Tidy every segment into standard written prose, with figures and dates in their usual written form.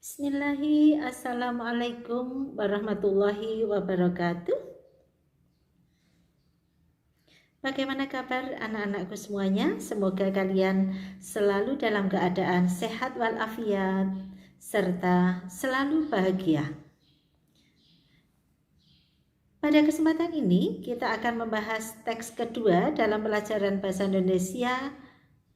Assalamualaikum warahmatullahi wabarakatuh. Bagaimana kabar anak-anakku semuanya? Semoga kalian selalu dalam keadaan sehat walafiat serta selalu bahagia. Pada kesempatan ini kita akan membahas teks kedua dalam pelajaran Bahasa Indonesia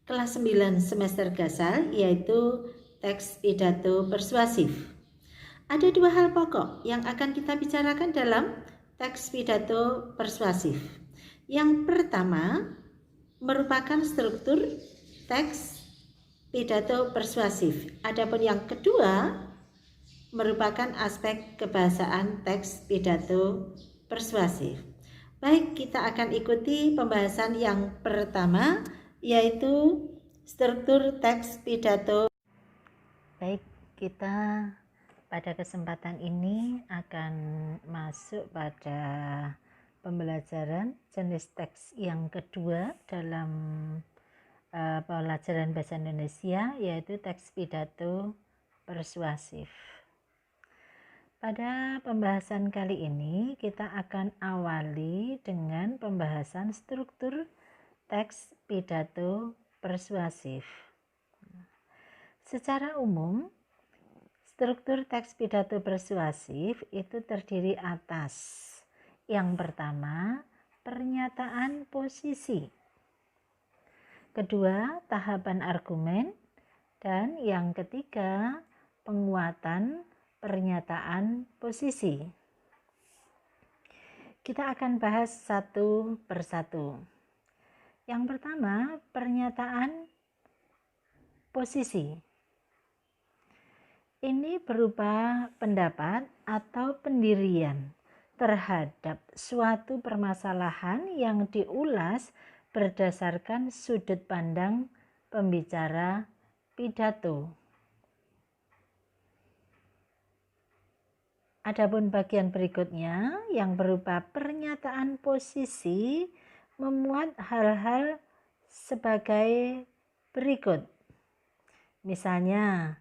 kelas 9 semester Gasal, yaitu teks pidato persuasif. Ada dua hal pokok yang akan kita bicarakan dalam teks pidato persuasif. Yang pertama merupakan struktur teks pidato persuasif. Adapun yang kedua merupakan aspek kebahasaan teks pidato persuasif. Baik, kita akan ikuti pembahasan yang pertama, yaitu struktur teks pidato. Baik, kita pada kesempatan ini akan masuk pada pembelajaran jenis teks yang kedua dalam pelajaran Bahasa Indonesia, yaitu teks pidato persuasif. Pada pembahasan kali ini kita akan awali dengan pembahasan struktur teks pidato persuasif. Secara umum, struktur teks pidato persuasif itu terdiri atas yang pertama, pernyataan posisi, kedua, tahapan argumen, dan yang ketiga, penguatan pernyataan posisi. Kita akan bahas satu persatu. Yang pertama, pernyataan posisi. Ini berupa pendapat atau pendirian terhadap suatu permasalahan yang diulas berdasarkan sudut pandang pembicara pidato. Adapun bagian berikutnya yang berupa pernyataan posisi memuat hal-hal sebagai berikut. Misalnya,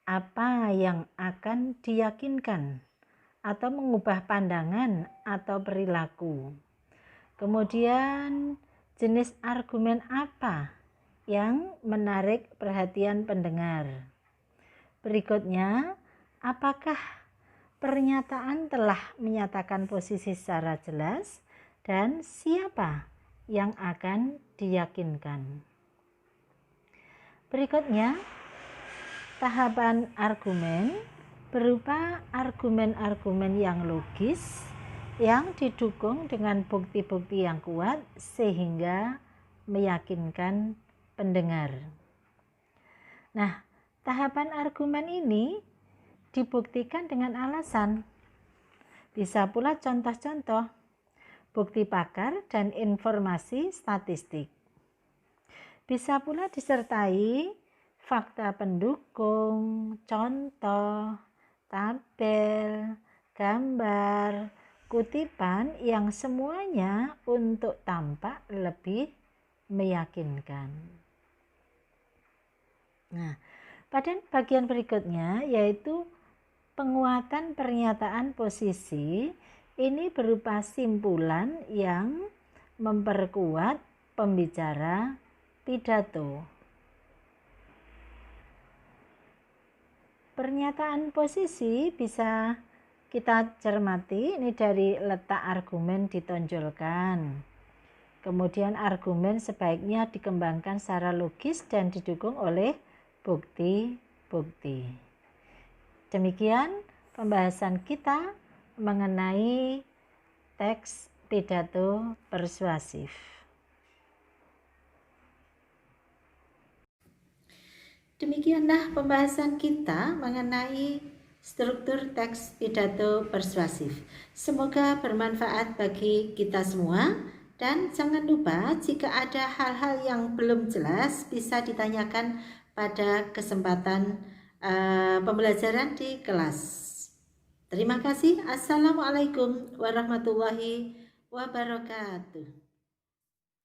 apa yang akan diyakinkan atau mengubah pandangan atau perilaku. Kemudian jenis argumen apa yang menarik perhatian pendengar. Berikutnya, apakah pernyataan telah menyatakan posisi secara jelas dan siapa yang akan diyakinkan. Berikutnya, tahapan argumen berupa argumen-argumen yang logis yang didukung dengan bukti-bukti yang kuat sehingga meyakinkan pendengar. Nah, tahapan argumen ini dibuktikan dengan alasan. Bisa pula contoh-contoh, bukti pakar dan informasi statistik. Bisa pula disertai fakta pendukung, contoh, tabel, gambar, kutipan yang semuanya untuk tampak lebih meyakinkan. Nah, pada bagian berikutnya yaitu penguatan pernyataan posisi. Ini berupa simpulan yang memperkuat pembicara pidato. Pernyataan posisi bisa kita cermati ini dari letak argumen ditonjolkan. Kemudian argumen sebaiknya dikembangkan secara logis dan didukung oleh bukti-bukti. Demikian pembahasan kita mengenai teks pidato persuasif. Demikianlah pembahasan kita mengenai struktur teks pidato persuasif. Semoga bermanfaat bagi kita semua, dan jangan lupa jika ada hal-hal yang belum jelas bisa ditanyakan pada kesempatan pembelajaran di kelas. Terima kasih. Assalamualaikum warahmatullahi wabarakatuh.